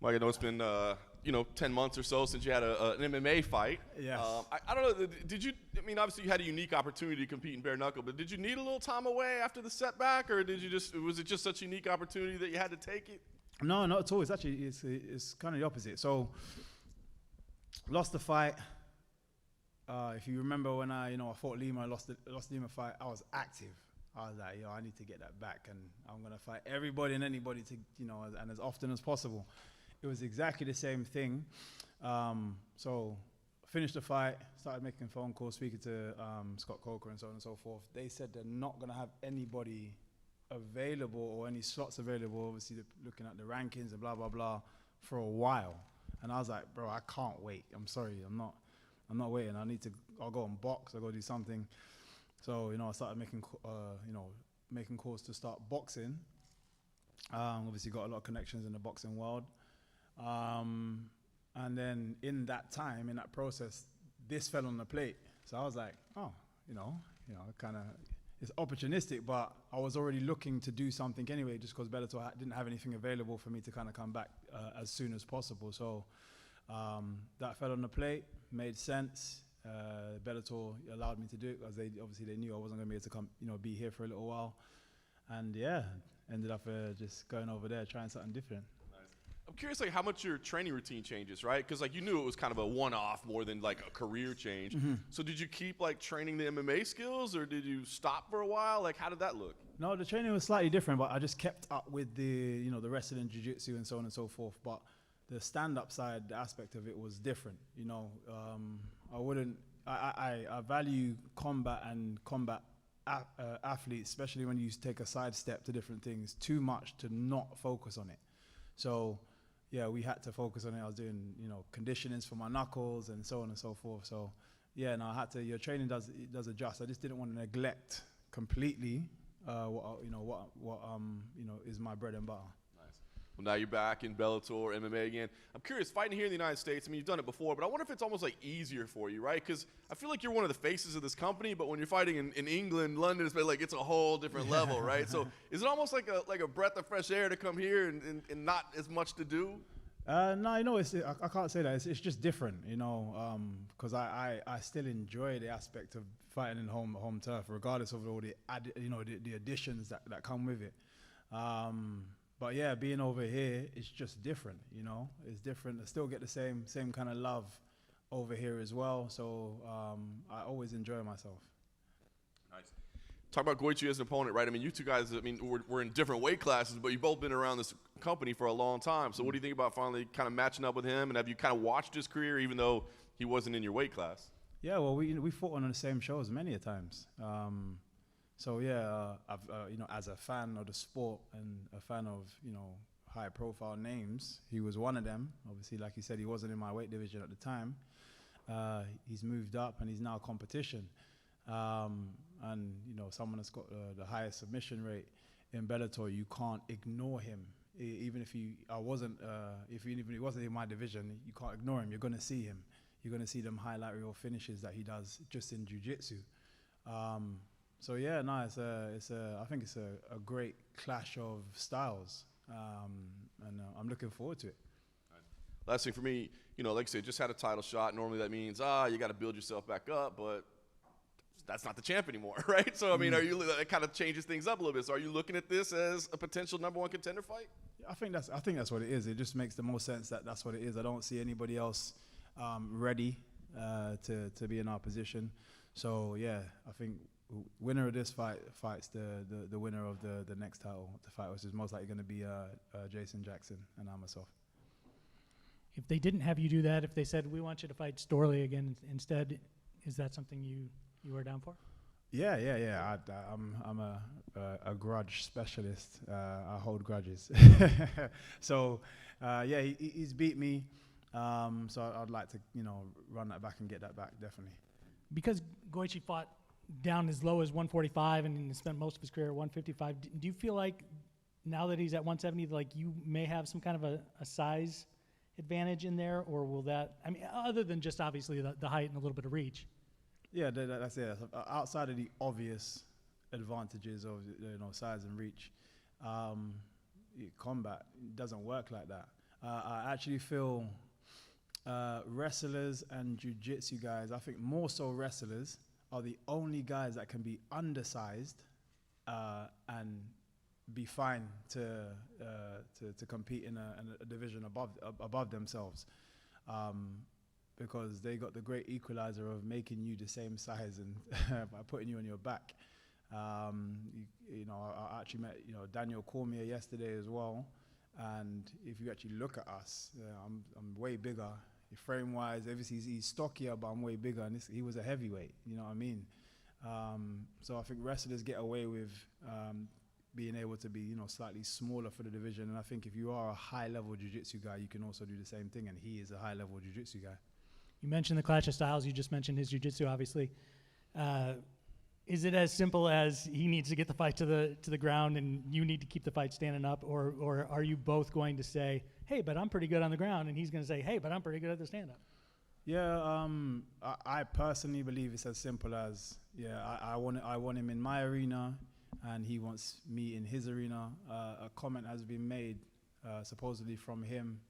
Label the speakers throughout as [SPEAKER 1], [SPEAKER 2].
[SPEAKER 1] Mike, I know it's been 10 months or so since you had an MMA fight.
[SPEAKER 2] Yes.
[SPEAKER 1] I don't know. Did you? I mean, obviously you had a unique opportunity to compete in bare knuckle, but did you need a little time away after the setback, or was it just such a unique opportunity that you had to take it?
[SPEAKER 2] No, not at all. It's actually it's kind of the opposite. So lost the fight. If you remember when I fought Lima, I lost the Lima fight. I was active. I was like, I need to get that back, and I'm gonna fight everybody and anybody to and as often as possible. It was exactly the same thing. So finished the fight, started making phone calls, speaking to Scott Coker and so on and so forth. They said they're not gonna have anybody available or any slots available. Obviously, looking at the rankings and blah blah blah for a while. And I was like, bro, I can't wait. I'm sorry, I'm not waiting. I'll go and box. I'll go do something. So I started making making calls to start boxing. Obviously, got a lot of connections in the boxing world. And then in that time, in that process, this fell on the plate. So I was like, kind of, it's opportunistic, but I was already looking to do something anyway, just because Bellator didn't have anything available for me to kind of come back as soon as possible. So that fell on the plate, made sense. Bellator allowed me to do it because they knew I wasn't going to be able to come, be here for a little while. And yeah, ended up just going over there, trying something different.
[SPEAKER 1] I'm curious, how much your training routine changes, right? Because you knew it was kind of a one-off more than a career change. Mm-hmm. So did you keep training the MMA skills, or did you stop for a while? How did that look?
[SPEAKER 2] No, the training was slightly different, but I just kept up with the the wrestling, jiu-jitsu, and so on and so forth. But the stand-up side, the aspect of it was different. I value combat and combat athletes, especially when you take a sidestep to different things, too much to not focus on it. So yeah, we had to focus on it. I was doing, conditionings for my knuckles and so on and so forth. So yeah, no, your training does adjust. I just didn't want to neglect completely what is my bread and butter.
[SPEAKER 1] Nice. Well, now you're back in Bellator MMA again. I'm curious, fighting here in the United States, I mean, you've done it before, but I wonder if it's almost easier for you, right? Because I feel like you're one of the faces of this company, but when you're fighting in England, London, it's a whole different level, right? So is it almost like a breath of fresh air to come here and not as much to do?
[SPEAKER 2] No, I can't say that. It's just different, because I still enjoy the aspect of fighting in home turf, regardless of all the additions that come with it. But yeah, being over here, it's just different, It's different. I still get the same kind of love over here as well. So I always enjoy myself.
[SPEAKER 1] Nice. Talk about Goiti as an opponent, right? I mean, you two guys, we're in different weight classes, but you've both been around this company for a long time. So what do you think about finally kind of matching up with him? And have you kind of watched his career, even though he wasn't in your weight class?
[SPEAKER 2] Yeah, well, we fought on the same shows many a times. So yeah, I've as a fan of the sport and a fan of high-profile names, he was one of them. Obviously, like you said, he wasn't in my weight division at the time. He's moved up and he's now competition. And someone that's got the highest submission rate in Bellator, you can't ignore him. Even if he wasn't in my division, you can't ignore him. You're going to see him. You're going to see them highlight reel finishes that he does just in jiu-jitsu. So yeah, no, I think it's a great clash of styles, and I'm looking forward to it.
[SPEAKER 1] Last thing for me, like I said, just had a title shot. Normally that means you got to build yourself back up, but that's not the champ anymore, right? So I mean, it kind of changes things up a little bit. So are you looking at this as a potential #1 contender fight?
[SPEAKER 2] I think that's what it is. It just makes the most sense that that's what it is. I don't see anybody else ready to be in our position. So yeah, I think winner of this fights the winner of the next title to fight, which is most likely going to be Jason Jackson and myself.
[SPEAKER 3] If they didn't have you do that, if they said we want you to fight Storley again instead, is that something you are down for?
[SPEAKER 2] Yeah. I'm a grudge specialist. I hold grudges. So yeah, he's beat me. So I'd like to run that back and get that back, definitely.
[SPEAKER 3] Because Goiti fought down as low as 145 and spent most of his career at 155. Do you feel like now that he's at 170, you may have some kind of a size advantage in there, or will that? I mean, other than just obviously the height and a little bit of reach.
[SPEAKER 2] Yeah, that's it. Outside of the obvious advantages of size and reach, combat doesn't work like that. I actually feel wrestlers and jiu-jitsu guys, I think more so wrestlers, are the only guys that can be undersized and be fine to compete in a division above themselves, because they got the great equalizer of making you the same size and by putting you on your back. You know, I actually met Daniel Cormier yesterday as well, and if you actually look at us, I'm way bigger. Frame-wise, obviously he's stockier, but I'm way bigger, and he was a heavyweight, you know what I mean? So I think wrestlers get away with being able to be, slightly smaller for the division, and I think if you are a high-level jiu-jitsu guy, you can also do the same thing, and he is a high-level jiu-jitsu guy.
[SPEAKER 3] You mentioned the clash of styles. You just mentioned his jiu-jitsu, obviously. Is it as simple as he needs to get the fight to the ground and you need to keep the fight standing up, or are you both going to say, hey, but I'm pretty good on the ground, and he's going to say, hey, but I'm pretty good at the stand-up?
[SPEAKER 2] Yeah, I personally believe it's as simple as, I want him in my arena, and he wants me in his arena. A comment has been made, supposedly from him,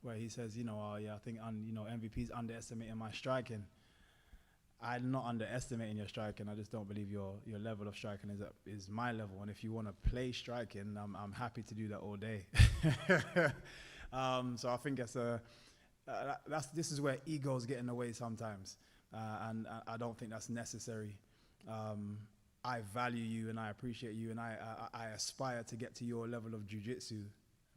[SPEAKER 2] where he says, I think MVP's underestimating my striking. I'm not underestimating your striking. I just don't believe your level of striking is my level. And if you want to play striking, I'm happy to do that all day. So I think this is where egos get in the way sometimes, and I don't think that's necessary. I value you and I appreciate you, and I aspire to get to your level of jiu-jitsu,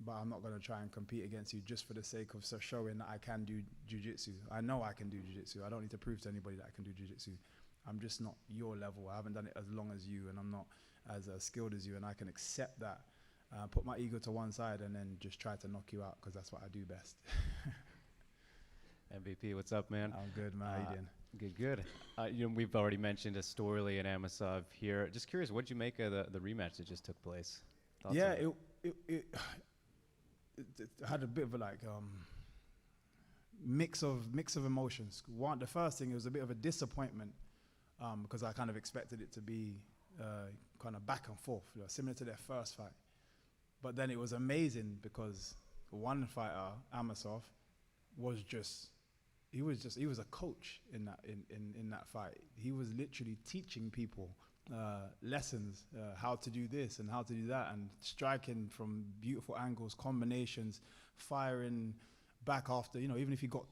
[SPEAKER 2] but I'm not going to try and compete against you just for the sake of showing that I can do jiu-jitsu. I know I can do jiu-jitsu. I don't need to prove to anybody that I can do jiu-jitsu. I'm just not your level. I haven't done it as long as you, and I'm not as skilled as you, and I can accept that. Put my ego to one side and then just try to knock you out, because that's what I do best.
[SPEAKER 4] MVP, what's up, man?
[SPEAKER 2] I'm good, man. How you doing?
[SPEAKER 4] Good. We've already mentioned Astorley and Amasov here. Just curious, what did you make of the rematch that just took place? Thoughts on it? It had a bit of a mix of emotions. The first thing, it was a bit of a disappointment, because I kind of expected it to be kind of back and forth, similar to their first fight. But then it was amazing because one fighter, Amasov, was he was a coach in that fight. He was literally teaching people lessons, how to do this and how to do that, and striking from beautiful angles, combinations, firing back after, even if he got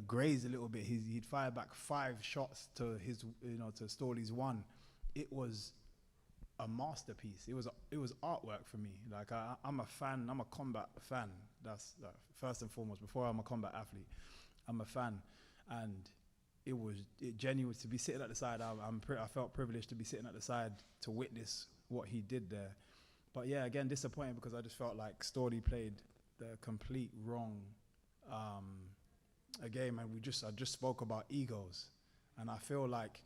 [SPEAKER 4] grazed a little bit, he'd fire back 5 shots to his, to Storley's 1. It was a masterpiece. It was artwork for me. Like I'm a fan. I'm a combat fan. That's first and foremost. Before I'm a combat athlete, I'm a fan, and it genuine to be sitting at the side. I felt privileged to be sitting at the side to witness what he did there. But yeah, again, disappointing because I just felt like Storley played the complete wrong game, and I just spoke about egos, and I feel like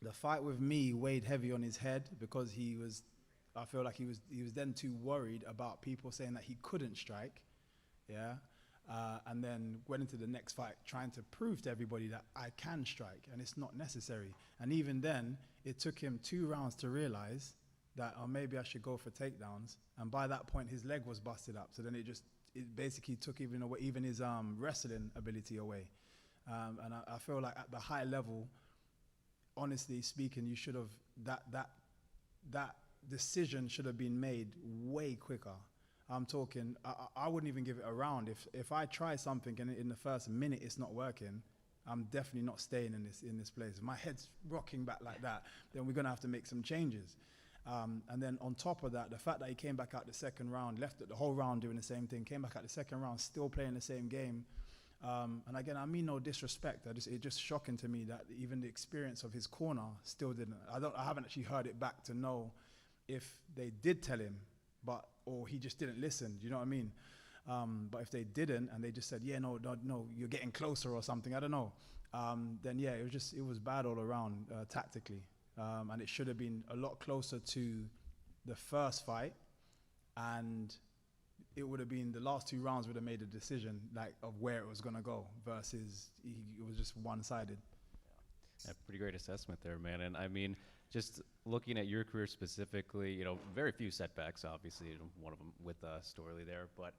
[SPEAKER 4] the fight with me weighed heavy on his head because I feel like he was then too worried about people saying that he couldn't strike, and then went into the next fight trying to prove to everybody that I can strike, and it's not necessary. And even then, it took him 2 rounds to realize that maybe I should go for takedowns, and by that point his leg was busted up. So then it basically took even his wrestling ability away, and I feel like at the high level, honestly speaking, you should have that decision should have been made way quicker. I'm talking, I wouldn't even give it a round. If I try something and in the first minute it's not working, I'm definitely not staying in this place. If my head's rocking back like that, then we're gonna have to make some changes. And then on top of that, the fact that he came back out the second round, left it the whole round doing the same thing, came back out the second round, still playing the same game. And again, I mean no disrespect. It's just shocking to me that even the experience of his corner still didn't. I haven't actually heard it back to know if they did tell him, or he just didn't listen. Do you know what I mean? But if they didn't and they just said, yeah, no, you're getting closer or something, I don't know. Then yeah, it was bad all around tactically, and it should have been a lot closer to the first fight, and it would have been the last 2 rounds would have made a decision of where it was going to go versus it was just one-sided. Yeah, pretty great assessment there, man. And I mean, just looking at your career specifically, very few setbacks, obviously, one of them with Storley there, but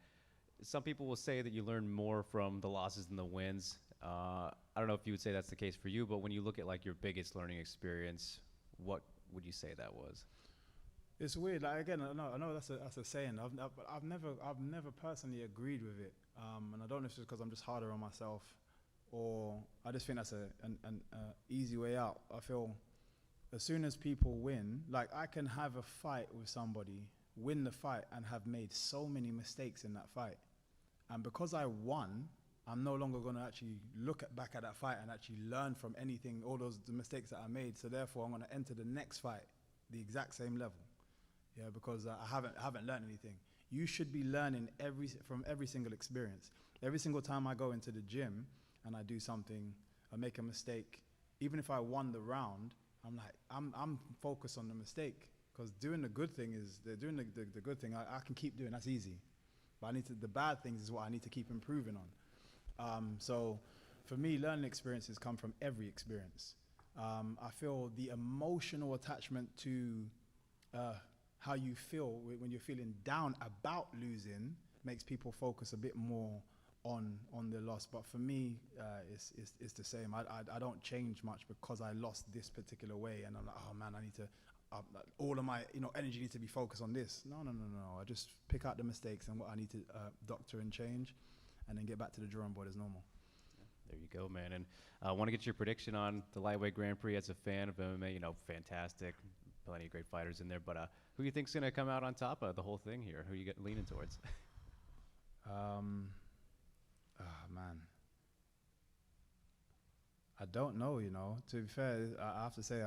[SPEAKER 5] some people will say that you learn more from the losses than the wins. I don't know if you would say that's the case for you, but when you look at like your biggest learning experience, what would you say that was?
[SPEAKER 2] It's weird. Like again, I know that's a saying. I've never personally agreed with it, and I don't know if it's because I'm just harder on myself, or I just think that's an easy way out. I feel as soon as people win, like I can have a fight with somebody, win the fight, and have made so many mistakes in that fight, and because I won, I'm no longer going to actually back at that fight and actually learn from anything, all the mistakes that I made. So therefore, I'm going to enter the next fight the exact same level. Yeah, because I haven't learned anything. You should be learning from every single experience. Every single time I go into the gym and I do something, I make a mistake. Even if I won the round, I'm focused on the mistake, because doing the good thing doing the good thing. I can keep doing. That's easy, but the bad things is what I need to keep improving on. So for me, learning experiences come from every experience. I feel the emotional attachment to how you feel when you're feeling down about losing makes people focus a bit more on the loss. But for me, it's the same. I don't change much because I lost this particular way, and I'm like, oh man, I need to. All of my energy needs to be focused on this. No. I just pick out the mistakes and what I need to doctor and change, and then get back to the drawing board as normal.
[SPEAKER 5] There you go, man. And I want to get your prediction on the lightweight Grand Prix. As a fan of MMA, fantastic, plenty of great fighters in there. But who do you think's going to come out on top of the whole thing here? Who are you leaning towards?
[SPEAKER 2] Man, I don't know. To be fair, I have to say,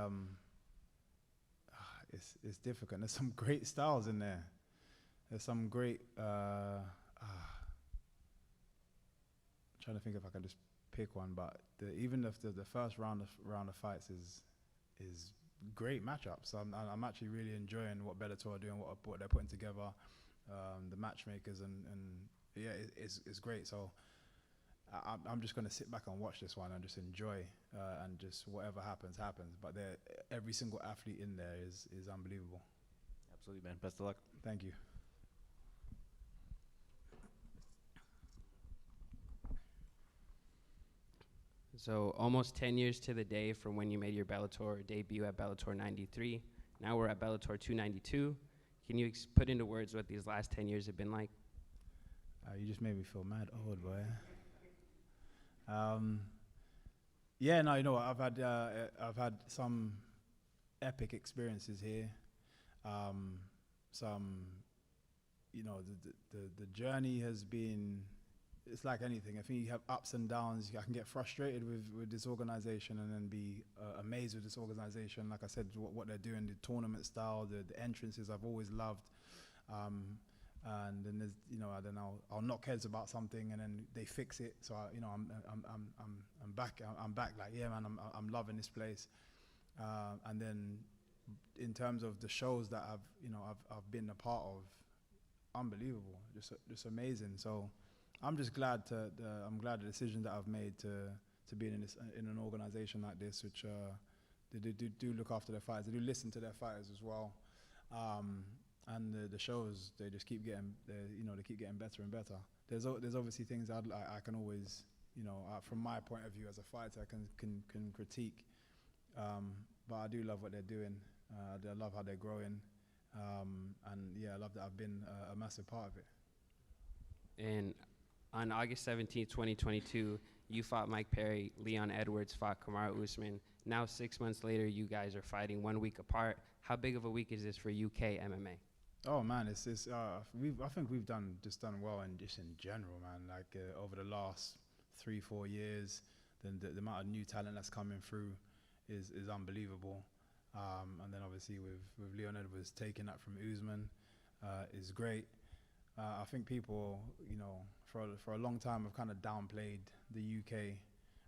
[SPEAKER 2] it's difficult. There's some great styles in there. There's some great. I'm trying to think if I can just pick one, but even if the first round of fights is great matchups. So I'm actually really enjoying what Bellator are doing, what they're putting together, the matchmakers, and yeah, it's great. So I'm just going to sit back and watch this one and just enjoy, and just whatever happens. But every single athlete in there is unbelievable.
[SPEAKER 5] Absolutely, man. Best of luck.
[SPEAKER 2] Thank you.
[SPEAKER 6] So almost 10 years to the day from when you made your Bellator debut at Bellator 93. Now we're at Bellator 292. Can you put into words what these last 10 years have been like?
[SPEAKER 2] You just made me feel mad old, boy. Yeah, no, I've had some epic experiences here. The journey has been. It's like anything. I think you have ups and downs. I can get frustrated with this organization and then be amazed with this organization. Like I said, what they're doing, the tournament style, the entrances I've always loved. And then there's, then I'll knock heads about something and then they fix it. So I'm back. I'm back. Like, yeah, man, I'm loving this place. And then in terms of the shows that I've been a part of, unbelievable, just amazing. So I'm just glad I'm glad the decision that I've made to be in an organization like this, which they do look after their fighters. They do listen to their fighters as well. And the shows, they just keep getting, they keep getting better and better. There's obviously things I can always, from my point of view as a fighter, I can critique. But I do love what they're doing. I love how they're growing. And yeah, I love that I've been a massive part of it.
[SPEAKER 6] And on August 17th, 2022, you fought Mike Perry, Leon Edwards fought Kamaru Usman. Now 6 months later, you guys are fighting 1 week apart. How big of a week is this for UK MMA?
[SPEAKER 2] Oh man, I think we've done well, and just in general, man. Like over the last 3-4 years, then the amount of new talent that's coming through is unbelievable. And then obviously with Leon Edwards taking that from Usman is great. I think people, for a long time have kind of downplayed the UK.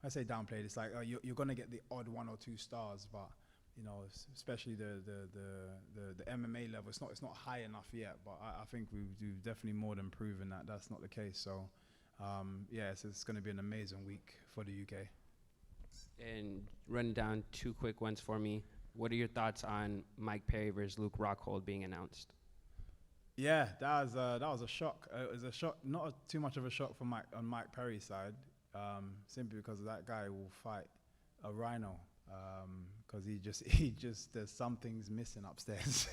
[SPEAKER 2] I say downplayed. It's like you're gonna get the odd 1 or 2 stars, but especially the MMA level, it's not high enough yet. But I think we've definitely more than proven that that's not the case. So yeah, it's going to be an amazing week for the UK.
[SPEAKER 6] And run down 2 quick ones for me. What are your thoughts on Mike Perry versus Luke Rockhold being announced?
[SPEAKER 4] Yeah, that was a shock. It was a shock, not too much of a shock for Mike Perry's side, simply because that guy will fight a rhino, because he just there's something's missing upstairs.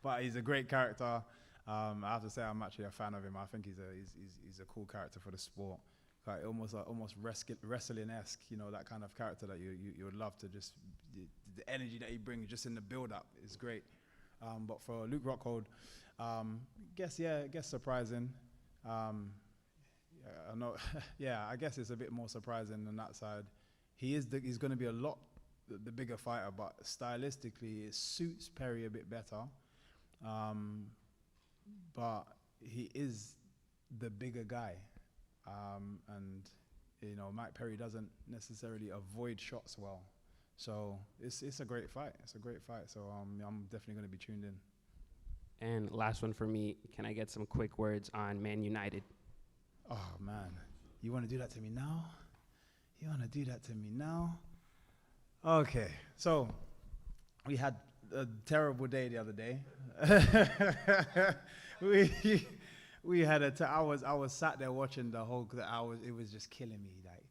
[SPEAKER 4] But he's a great character. I have to say I'm actually a fan of him. I think he's a cool character for the sport. Like almost wrestling-esque, that kind of character that you would love to just the energy that he brings just in the build-up is great. But for Luke Rockhold, guess surprising. I know, yeah, I guess it's a bit more surprising on that side. He's going to be a lot the bigger fighter, but stylistically it suits Perry a bit better. But he is the bigger guy, and Mike Perry doesn't necessarily avoid shots well. So it's a great fight. It's a great fight. So I'm definitely going to be tuned in.
[SPEAKER 6] And last one for me, can I get some quick words on Man United?
[SPEAKER 4] Oh man, you want to do that to me now? You want to do that to me now? Okay, so we had a terrible day the other day. we had I was sat there watching the whole. It was just killing me. Like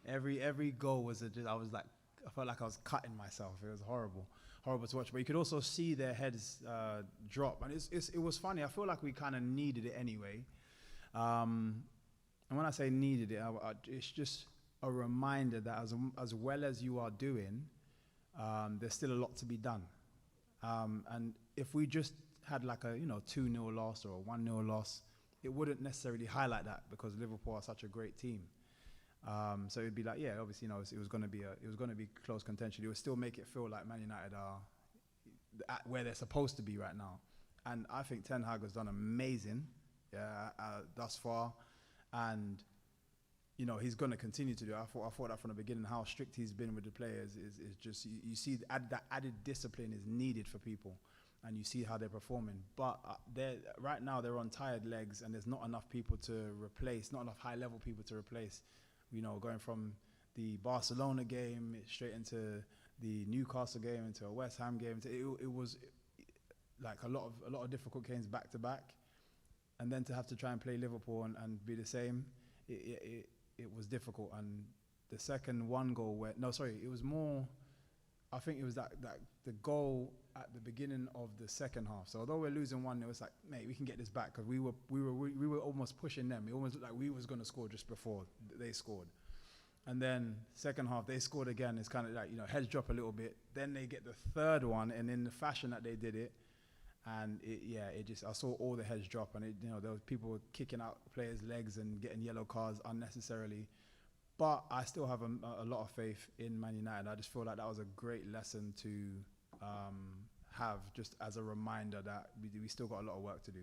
[SPEAKER 4] every goal was I felt like I was cutting myself. It was horrible to watch. But you could also see their heads drop, and it was funny. I feel like we kind of needed it anyway. And when I say needed it, it's just a reminder that as well as you are doing, there's still a lot to be done. And if we just had like a 2-0 loss or a 1-0 loss, it wouldn't necessarily highlight that because Liverpool are such a great team. So it'd be like, yeah, obviously, it was going to be close contention. It would still make it feel like Man United are at where they're supposed to be right now. And I think Ten Hag has done amazing, thus far, and he's going to continue to do it. I thought that from the beginning. How strict he's been with the players is just you see that added discipline is needed for people, and you see how they're performing. But right now they're on tired legs, and there's not enough people to replace, not enough high-level people to replace. Going from the Barcelona game straight into the Newcastle game, into a West Ham game. It was like a lot of difficult games back to back, and then to have to try and play Liverpool and be the same, it was difficult. And the second one goal it was more. I think it was that the goal at the beginning of the second half. So although we're losing 1-0, it's like, mate, we can get this back, because we were almost pushing them. It almost looked like we was going to score just before they scored. And then second half they scored again. It's kind of like heads drop a little bit. Then they get the third one, and in the fashion that they did it, and I saw all the heads drop, and there was people kicking out players' legs and getting yellow cards unnecessarily. But I still have a lot of faith in Man United. I just feel like that was a great lesson to have, just as a reminder that we still got a lot of work to do.